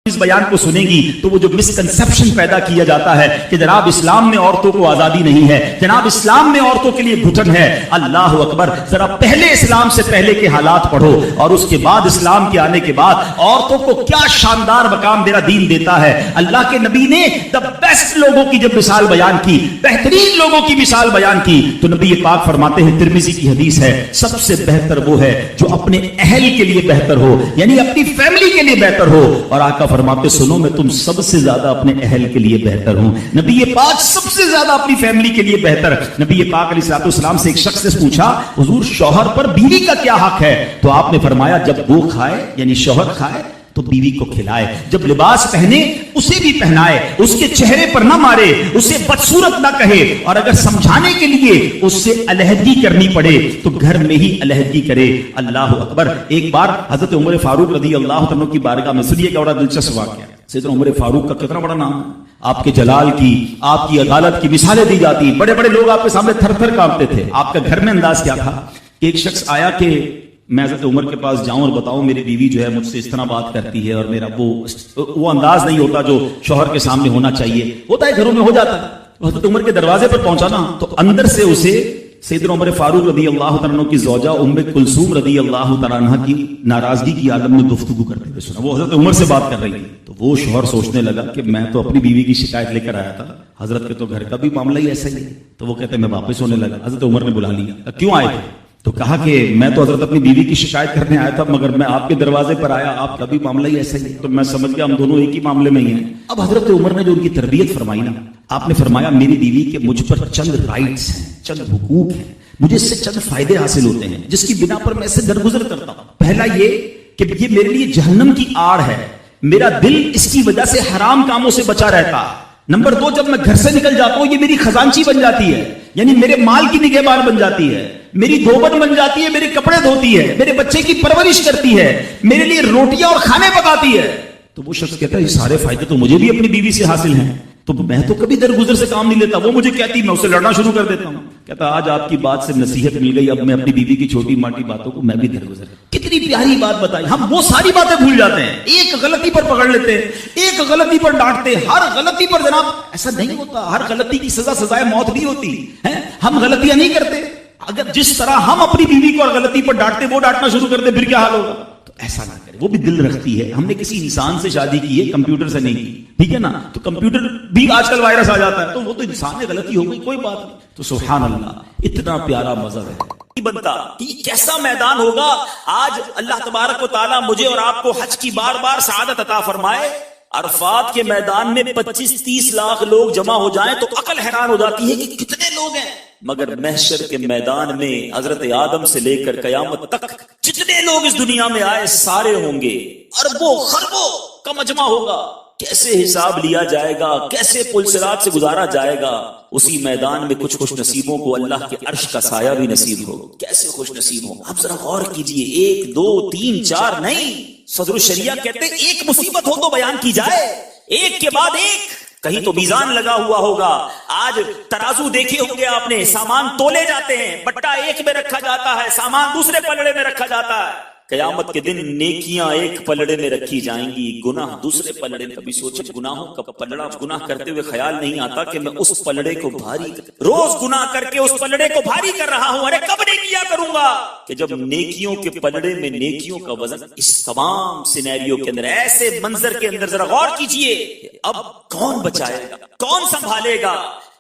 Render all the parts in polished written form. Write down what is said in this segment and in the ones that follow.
اس بیان کو سنیں گی تو وہ جو مسکنسپشن پیدا کیا جاتا ہے کہ جناب اسلام میں عورتوں کو آزادی نہیں ہے، جناب اسلام میں عورتوں کے لیے گھٹن ہے، اللہ اکبر، ذرا پہلے اسلام سے پہلے کے حالات پڑھو اور اس کے بعد اسلام کے آنے کے بعد عورتوں کو کیا شاندار مقام میرا دین دیتا ہے۔ اللہ کے نبی نے دا بیسٹ لوگوں کی جب مثال بیان کی، بہترین لوگوں کی مثال بیان کی، تو نبی پاک فرماتے ہیں، ترمذی کی حدیث ہے، سب سے بہتر وہ ہے جو اپنے اہل کے لیے بہتر ہو، یعنی اپنی فیملی کے لیے بہتر ہو، اور آقا فرماتے سنو میں تم سب سے زیادہ اپنے اہل کے لیے بہتر ہوں۔ نبی پاک سب سے زیادہ اپنی فیملی کے لیے بہتر۔ نبی پاک علیہ الصلوۃ والسلام سے ایک شخص نے پوچھا، حضور شوہر پر بیوی کا کیا حق ہے؟ تو آپ نے فرمایا جب وہ کھائے یعنی شوہر کھائے تو بیوی کو کھلائے، جب لباس پہنے اسے بھی پہنائے، اس کے چہرے پر نہ مارے، اسے بدصورت نہ کہے، اور اگر سمجھانے کے لیے اس سے علیحدگی کرنی پڑے تو گھر میں ہی علیحدگی کرے۔ اللہ اکبر۔ ایک بار حضرت عمر فاروق رضی اللہ عنہ کی بارگاہ میں، سنیے کیا بڑا دلچسپ واقعہ ہے۔ سیدنا عمر فاروق کا کتنا بڑا نام ہے، آپ کے جلال کی، آپ کی عدالت کی مثالیں دی جاتی، بڑے بڑے لوگ آپ کے سامنے تھر تھر کانپتے تھے۔ آپ کا گھر میں انداز کیا تھا کہ ایک شخص آیا کہ میں حضرت عمر کے پاس جاؤں اور بتاؤں میری بیوی جو ہے مجھ سے اس طرح بات کرتی ہے، اور میرا وہ انداز نہیں ہوتا جو شوہر کے سامنے ہونا چاہیے، ہوتا ہے گھروں میں ہو جاتا ہے۔ حضرت عمر کے دروازے پر پہنچا نا تو اندر سے اسے سیدنا عمر فاروق رضی اللہ عنہ کی زوجہ ام کلثوم رضی اللہ تعالیٰ عنہ کی ناراضگی کی عالم میں گفتگو کرتے ہوئے سنا۔ وہ حضرت عمر سے بات کر رہی تھی تو وہ شوہر سوچنے لگا کہ میں تو اپنی بیوی کی شکایت لے کر آیا تھا، حضرت کے تو گھر کا بھی معاملہ ہی ایسا ہی ہے۔ تو وہ کہتے ہیں میں واپس ہونے لگا۔ حضرت عمر نے بلا لیا، کیوں آئے تھے؟ تو کہا کہ میں تو حضرت اپنی بیوی کی شکایت کرنے آیا تھا، مگر میں آپ کے دروازے پر آیا، آپ کا بھی معاملہ ہی ایسا ہی ہے، تو میں سمجھ گیا ہم دونوں ایک ہی معاملے میں ہی ہیں۔ اب حضرت عمر نے جو ان کی تربیت فرمائی نا، آپ نے فرمایا میری بیوی کے مجھ پر چند رائٹس ہیں، چند حقوق ہیں، مجھے اس سے چند فائدے حاصل ہوتے ہیں جس کی بنا پر میں اس سے درگزر کرتا ہوں۔ پہلا یہ کہ یہ میرے لیے جہنم کی آڑ ہے، میرا دل اس کی وجہ سے حرام کاموں سے بچا رہتا۔ نمبر دو، جب میں گھر سے نکل جاتا ہوں یہ میری خزانچی بن جاتی ہے، یعنی میرے مال کی نگہبان بن جاتی ہے، میری دھوبن بن جاتی ہے، میرے کپڑے دھوتی ہے، میرے بچے کی پرورش کرتی ہے، میرے لیے روٹیاں اور کھانے پکاتی ہے۔ تو وہ شخص کہتا ہے یہ سارے فائدے تو مجھے بھی اپنی بیوی سے حاصل ہیں، تو میں تو کبھی درگزر سے کام نہیں لیتا، وہ مجھے کہتی میں اسے لڑنا شروع کر دیتا ہوں۔ کہتا آج آپ کی بات سے نصیحت مل گئی، اب میں اپنی بیوی کی چھوٹی ماٹی باتوں کو میں بھی درگزر۔ کتنی پیاری بات بتائی، ہم وہ ساری باتیں بھول جاتے ہیں، ایک غلطی پر پکڑ لیتے ہیں، ایک غلطی پر ڈانٹتے، ہر غلطی پر جناب ایسا نہیں ہوتا، ہر غلطی کی سزا سزائے موت نہیں ہوتی ہے، ہم غلطیاں نہیں کرتے۔ اگر جس طرح ہم اپنی بیوی کو غلطی پر ڈانٹتے وہ ڈانٹنا شروع کر دے پھر کیا حال ہوگا؟ تو ایسا نہ کرے، وہ بھی دل رکھتی ہے۔ ہم نے کسی انسان سے شادی کی ہے، کمپیوٹر سے نہیں کی، ٹھیک ہے نا؟ تو کمپیوٹر بھی آج کل وائرس آ جاتا ہے، تو وہ تو انسان نے غلطی ہو گئی، کوئی بات نہیں۔ تو سبحان اللہ، اتنا پیارا مذہب ہے بنتا کہ کیسا میدان ہوگا آج اللہ تبارک و تعالیٰ مجھے اور آپ کو حج کی بار بار سعادت عطا فرمائے۔ عرفات کے میدان میں 25-30 لاکھ لوگ جمع ہو جائیں تو عقل حیران ہو جاتی ہے کہ کتنے لوگ ہیں، مگر محشر کے میدان میں حضرت آدم سے لے کر قیامت تک جتنے لوگ اس دنیا میں آئے سارے ہوں گے، اربوں خربوں کا مجمع ہوگا۔ کیسے حساب لیا جائے گا، کیسے پل صراط سے گزارا جائے گا، اسی میدان میں کچھ خوش نصیبوں کو اللہ کے عرش کا سایہ بھی نصیب ہو۔ کیسے خوش نصیب ہو، آپ ذرا غور کیجئے، 1 2 3 4 نہیں، صدر الشریعہ کہتے ہیں ایک مصیبت ہو تو بیان کی جائے، ایک کے بعد ایک۔ کہیں تو میزان لگا ہوا ہوگا، آج ترازو دیکھے ہوں گے آپ نے، سامان تولے جاتے ہیں، بٹا ایک میں رکھا جاتا ہے، سامان دوسرے پلڑے میں رکھا جاتا ہے۔ قیامت کے دن نیکیاں ایک پلڑے میں رکھی جائیں گی، گناہ دوسرے پلڑے میں۔ کبھی سوچے گناہوں کا پلڑا، گناہ کرتے ہوئے خیال نہیں آتا کہ میں اس پلڑے کو بھاری روز گناہ کر کے اس پلڑے کو بھاری کر رہا ہوں، ارے کب نہیں کیا کروں گا کہ جب نیکیوں کے پلڑے میں نیکیوں کا وزن۔ اس تمام سینیریو کے اندر، ایسے منظر کے اندر ذرا غور کیجئے، اب کون بچائے گا، کون سنبھالے گا،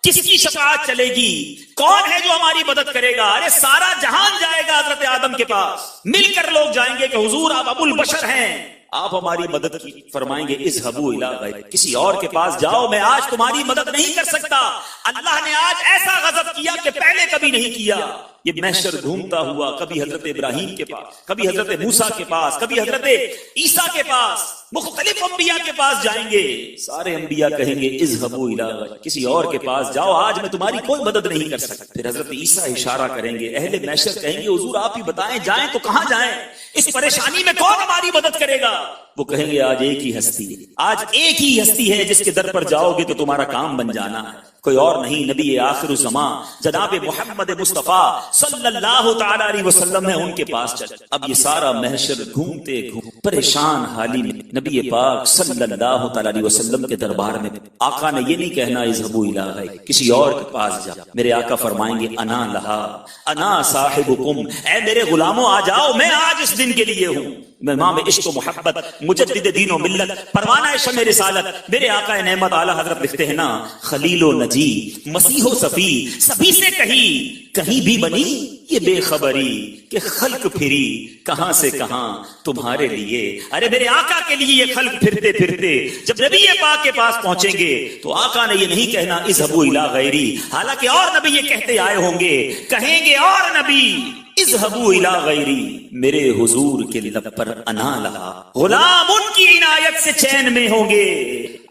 کس کی شفاعت چلے گی، کون ہے جو ہماری مدد کرے گا؟ ارے سارا جہان جائے گا حضرت آدم کے پاس، مل کر لوگ جائیں گے کہ حضور آپ ابو البشر ہیں، آپ ہماری مدد کی فرمائیں گے اذهبوا الی غیر، کسی اور کے پاس جاؤ، میں آج تمہاری مدد نہیں کر سکتا۔ اللہ نے آج ایسا غضب کیا کہ پہلے کبھی نہیں کیا۔ یہ محشر گھومتا ہوا کبھی حضرت ابراہیم کے پاس، کبھی حضرت موسیٰ کے پاس، کبھی حضرت عیسیٰ کے پاس، مختلف انبیاء کے پاس جائیں گے، سارے انبیاء کہیں گے اذهبوا الی غیر، کسی اور کے پاس جاؤ، آج میں تمہاری کوئی مدد نہیں کر سکتا۔ پھر حضرت عیسیٰ اشارہ کریں گے، اہل محشر کہیں گے حضور آپ ہی بتائیں جائیں تو کہاں جائیں، اس پریشانی میں کون ہماری مدد کرے گا؟ وہ کہیں گے آج ایک ہی ہستی ہے، آج ایک ہی ہستی ہے جس کے در پر جاؤ گے تو تمہارا کام بن جانا ہے، کوئی اور نہیں، نبی آخر الزمان جناب محمد مصطفیٰ صلی اللہ تعالی علیہ وسلم ہے، ان کے پاس چل۔ اب یہ سارا محشر گھومتے پریشان حالی میں نبی پاک صلی اللہ تعالی علیہ وسلم کے دربار میں، آقا نے یہ نہیں کہنا اذهبوا الی غیری، کسی اور کے پاس جا، میرے آقا فرمائیں گے انا لہا انا صاحبکم، اے میرے غلاموں آ جاؤ، میں آج اس دن کے لیے ہوں۔ میں امام عشق و محبت مجدد دین و ملت پروانہ شمع رسالت میرے آقا نعمت اعلی حضرت لکھتے ہیں نا، خلیل و نجی مسیح و صفی سبھی سے کہیں بھی بنی یہ بے خبری کہ خلق پھری کہاں سے کہاں تمہارے لیے۔ ارے میرے آقا کے لیے یہ خلق پھرتے پھرتے جب نبی پاک کے پاس پہنچیں گے تو آقا نے یہ نہیں کہنا اذهبوا الی غیری، حالانکہ اور نبی یہ کہتے آئے ہوں گے، کہیں گے اور نبی اذهبوا الی غیری، میرے حضور کے لب پر انا لہا، غلام ان کی عنایت سے چین میں ہوں گے،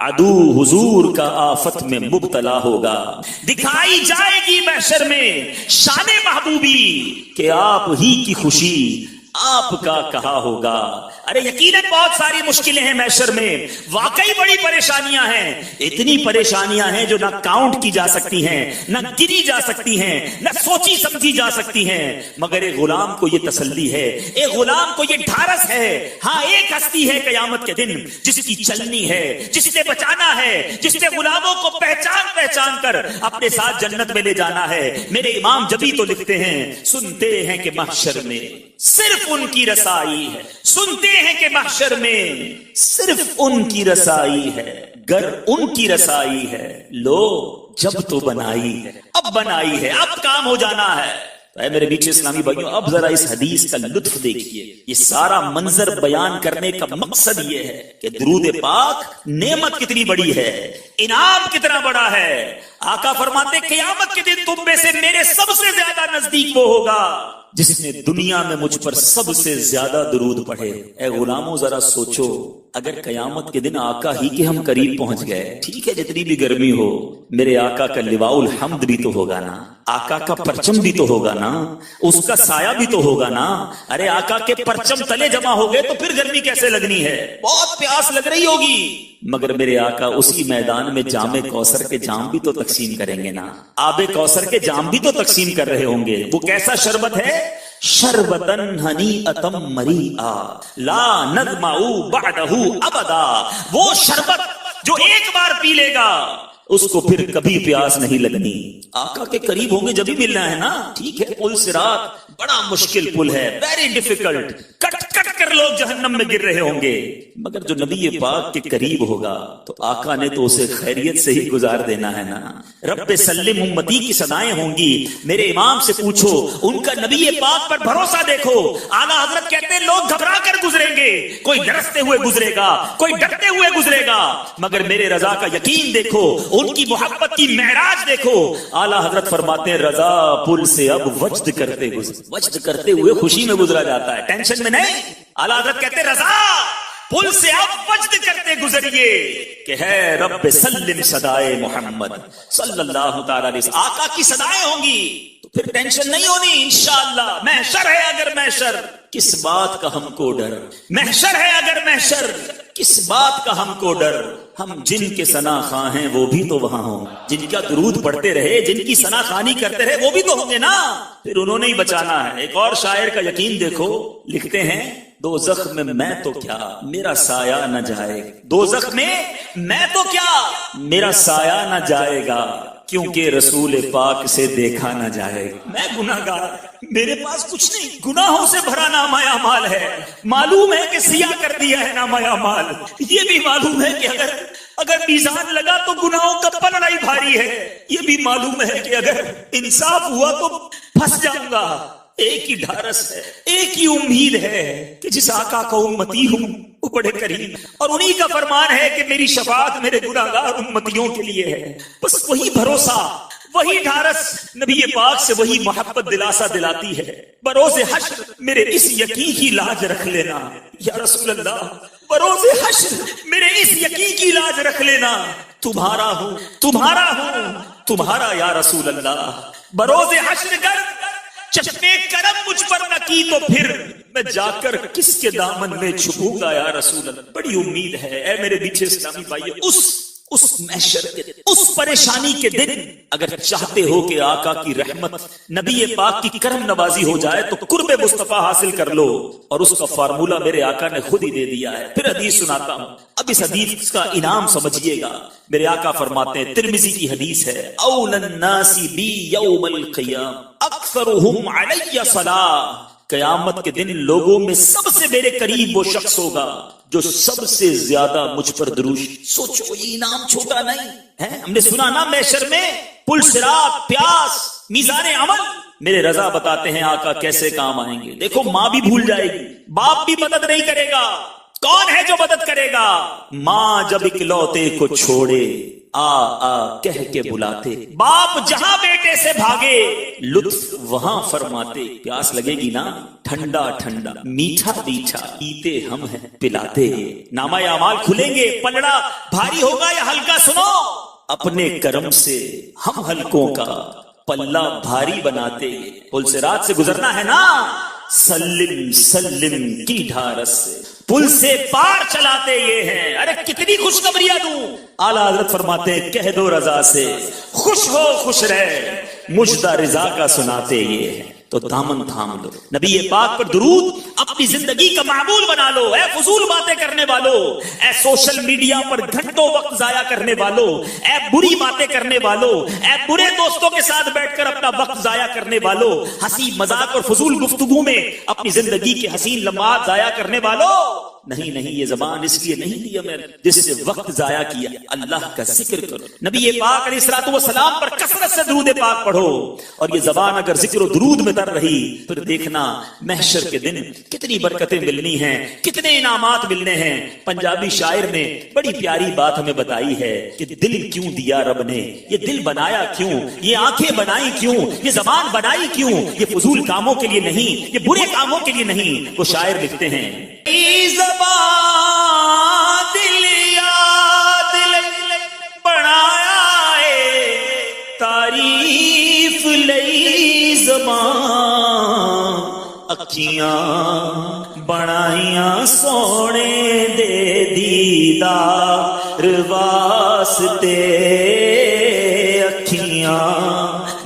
عدو حضور کا آفت میں مبتلا ہوگا، دکھائی جائے گی محشر میں شان محبوبی کہ آپ ہی کی خوشی آپ کا کہا ہوگا۔ ارے یقیناً بہت ساری مشکلیں ہیں محشر میں، واقعی بڑی پریشانیاں ہیں، اتنی پریشانیاں ہیں جو نہ کاؤنٹ کی جا سکتی ہیں، نہ گنی جا سکتی ہیں، نہ سوچی سمجھی جا سکتی ہیں، مگر ایک غلام کو یہ تسلی ہے، ایک غلام کو یہ ڈھارس ہے، ہاں ایک ہستی ہے قیامت کے دن جس کی چلنی ہے، جس نے بچانا ہے، جس نے غلاموں کو پہچان کر اپنے ساتھ جنت میں لے جانا ہے۔ میرے امام جبھی تو لکھتے ہیں، سنتے ہیں کہ محشر میں صرف ان کی رسائی ہے، سنتے ہیں کہ محشر میں صرف ان کی رسائی ہے، گر ان کی رسائی ہے لو جب تو بنائی ہے، اب بنائی ہے، اب کام ہو جانا ہے۔ اے میرے بیچ اسلامی بھائیوں، اب ذرا اس حدیث کا لطف دیکھیے، یہ سارا منظر بیان کرنے کا مقصد یہ ہے کہ درود پاک نعمت کتنی بڑی ہے، انعام کتنا بڑا ہے۔ آقا فرماتے قیامت کے دن تم میں سے میرے سب سے زیادہ نزدیک وہ ہوگا جس نے دنیا میں مجھ پر سب سے زیادہ درود پڑھے۔ اے غلاموں ذرا سوچو، اگر قیامت کے دن آقا ہی کے ہم قریب پہنچ گئے، ٹھیک ہے جتنی بھی گرمی ہو، میرے آقا کا لواء الحمد بھی تو ہوگا نا، آقا کا پرچم بھی تو ہوگا نا، اس کا سایہ بھی تو ہوگا نا۔ ارے آقا کے پرچم تلے جمع ہو گئے تو پھر گرمی کیسے لگنی ہے، بہت پیاس لگ رہی ہوگی، مگر میرے آقا اسی میدان میں جام کوثر کے جام بھی تو تقسیم کریں گے نا، آب کوثر کے جام بھی تو تقسیم کر رہے ہوں گے۔ وہ کیسا شربت ہے، شربتن ہنیئتم مریئا لا نظمع بعدہ ابدا، وہ شربت جو ایک بار پی لے گا اس کو پھر کبھی پیاس نہیں لگنی۔ آقا کے قریب ہوں گے جب ہی ملنا ہے نا، ٹھیک ہے پل صراط بڑا مشکل پل ہے، ویری ڈیفیکلٹ، کٹ کر لوگ جہنم میں گر رہے ہوں گے، مگر جو نبی پاک کے قریب ہوگا تو آقا نے تو اسے خیریت سے ہی گزار دینا ہے نا۔ رب سلم امتی کی صدائیں ہوں گی، میرے امام سے پوچھو، ان کا نبی پاک پر بھروسہ دیکھو۔ اعلیٰ حضرت کہتے ہیں لوگ گھبرا کر گزریں گے، کوئی ڈرتے ہوئے گزرے گا، کوئی ڈرتے ہوئے گزرے گا، مگر میرے رضا کا یقین دیکھو، ان کی محبت کی معراج دیکھو۔ اعلیٰ حضرت فرماتے ہیں رضا پل سے اب وجد کرتے ہوئے خوشی میں گزرا جاتا ہے، ٹینشن میں نہیں۔ اعلیٰ حضرت کہتے ہیں رضا پل سے اب وجد کرتے گزریے کہ ہے رب سلم صدائے محمد صلی اللہ تعالی علیہ وسلم، آقا کی صدائیں ہوں گی تو پھر ٹینشن نہیں ہونی انشاءاللہ۔ محشر ہے اگر محشر، کس بات کا ہم کو ڈر، محشر ہے اگر محشر، کس بات کا ہم کو ڈر۔ ہم جن کے ثنا خواں ہیں وہ بھی تو وہاں ہوں، جن کا درود پڑھتے رہے، جن کی ثنا خوانی کرتے رہے وہ بھی تو ہوں گے نا، پھر انہوں نے ہی بچانا ہے۔ ایک اور شاعر کا یقین دیکھو، لکھتے ہیں دوزخ میں میں تو کیا میرا سایہ نہ جائے، دوزخ میں میں تو کیا میرا سایہ نہ جائے گا، کیونکہ رسول پاک سے دیکھا نہ جائے گا۔ میں گناہگار، میرے پاس کچھ نہیں، گناہوں سے بھرا نامہ اعمال ہے، معلوم ہے کہ سیاہ کر دیا ہے نامہ اعمال، یہ بھی معلوم ہے کہ اگر میزان لگا تو گناہوں کا پلڑا ہی بھاری ہے، یہ بھی معلوم ہے کہ اگر انصاف ہوا تو پھنس جاؤں گا۔ ایک ہی ڈھارس ہے، ایک ہی امید ہے کہ جس آقا کا امتی ہوں وہ بڑے کریم، اور انہی کا فرمان ہے کہ میری شفاعت میرے گناہگار امتیوں کے لیے ہے۔ بس وہی بھروسہ، وہی ڈھارس نبی پاک سے، وہی محبت دلاسا دلاتی ہے۔ بروز حشر میرے اس یقین کی لاج رکھ لینا یا رسول اللہ، بروز حشر میرے اس یقین کی لاج رکھ لینا، تمہارا ہوں تمہارا یا رسول اللہ۔ بروز حشر گر جب نے کرم مجھ پر نہ کی تو پھر میں جا کر کس کے دامن میں چھپوں گا یا رسول اللہ. بڑی امید ہے اے میرے پیچھے اسلامی بھائی، اس محشر کے دن، اس پریشانی کے دن اگر چاہتے ہو کہ آقا کی رحمت، نبی پاک کی کرم نوازی ہو جائے تو قرب مصطفیٰ حاصل کر لو، اور اس کا فارمولہ میرے آقا نے خود ہی دے دیا ہے. پھر حدیث سناتا ہوں، اب اس حدیث کا انعام سمجھیے گا. میرے آقا فرماتے ہیں، ترمذی کی حدیث ہے، اول الناس بی یوم القیام اکثرهم علی صلاۃ. قیامت کے دن لوگوں میں سب سے میرے قریب وہ شخص ہوگا جو سب سے زیادہ مجھ پر درود. سوچو یہ انعام چھوٹا نہیں ہے. ہم نے سنا نا محشر میں پل صراط، پیاس، میزان عمل. میرے رضا بتاتے ہیں آقا کیسے کام آئیں گے. دیکھو ماں بھی بھول جائے گی، باپ بھی مدد نہیں کرے گا. کون ہے جو مدد کرے گا؟ ماں جب اکلوتے کو چھوڑے آ کہہ کے بلاتے، باپ جہاں بیٹے سے بھاگے لطف وہاں فرماتے. پیاس لگے گی نا، ٹھنڈا ٹھنڈا میٹھا میٹھا پیتے ہم ہیں پلاتے. نامہ اعمال کھلیں گے، پلڑا بھاری ہوگا یا ہلکا. سنو، اپنے کرم سے ہم ہلکوں کا پلہ بھاری بناتے. پل صراط سے گزرنا ہے نا، سلم سلم کی ڈھارس سے پل سے پار چلاتے یہ ہیں. ارے کتنی خوشخبریاں دوں. اعلیٰ حضرت فرماتے ہیں، کہہ دو رضا سے خوش ہو خوش رہ، مجدہ رضا کا سناتے یہ ہیں. تو دامن تھام لو، نبی پاک پر درود اپنی زندگی کا معمول بنا لو. اے فضول باتیں کرنے والو، اے سوشل میڈیا پر گھنٹوں وقت ضائع کرنے والو، اے بری باتیں کرنے والو، اے برے دوستوں کے ساتھ بیٹھ کر اپنا وقت ضائع کرنے والو، ہنسی مذاق اور فضول گفتگو میں اپنی زندگی کے حسین لمحات ضائع کرنے والو. نہیں نہیں، یہ زبان اس لیے نہیں دی ہمیں جس سے وقت ضائع کیا. اللہ کا ذکر کرو، نبی پاک علیہ الصلوۃ والسلام پر کثرت سے درود پاک پڑھو. اور یہ زبان اگر ذکر و درود میں تر رہی پھر دیکھنا محشر کے دن کتنی برکتیں ملنی ہیں، کتنے انعامات ملنے ہیں. پنجابی شاعر نے بڑی پیاری بات ہمیں بتائی ہے کہ دل کیوں دیا رب نے، یہ دل بنایا کیوں، یہ آنکھیں بنائی کیوں، یہ زبان بنائی کیوں. یہ فضول کاموں کے لیے نہیں، یہ برے کاموں کے لیے نہیں. وہ شاعر لکھتے ہیں، دل یا دل بنایا ہے تعریف لئی زبان، اکھیاں بنائیاں سونے دے دیدار واسطے، اکھیاں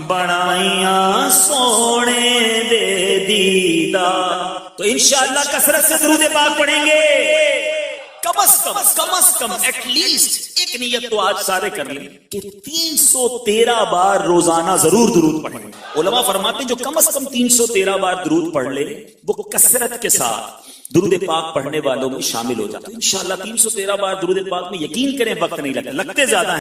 بنائیاں سونے دے دیدار. تو انشاءاللہ کثرت سے درود پاک پڑھیں گے. کم از کم ایٹ لیسٹ ایک نیت تو آج سارے کر لیں کہ 313 بار روزانہ ضرور درود پڑھیں. علماء فرماتے ہیں جو کم از کم 313 بار درود پڑھ لے وہ کثرت کے ساتھ درود پاک پڑھنے والوں میں شامل ہو جاتا ہے. انشاءاللہ 313 بار درود پاک میں یقین کریں وقت نہیں لگتا، لگتے زیادہ ہیں.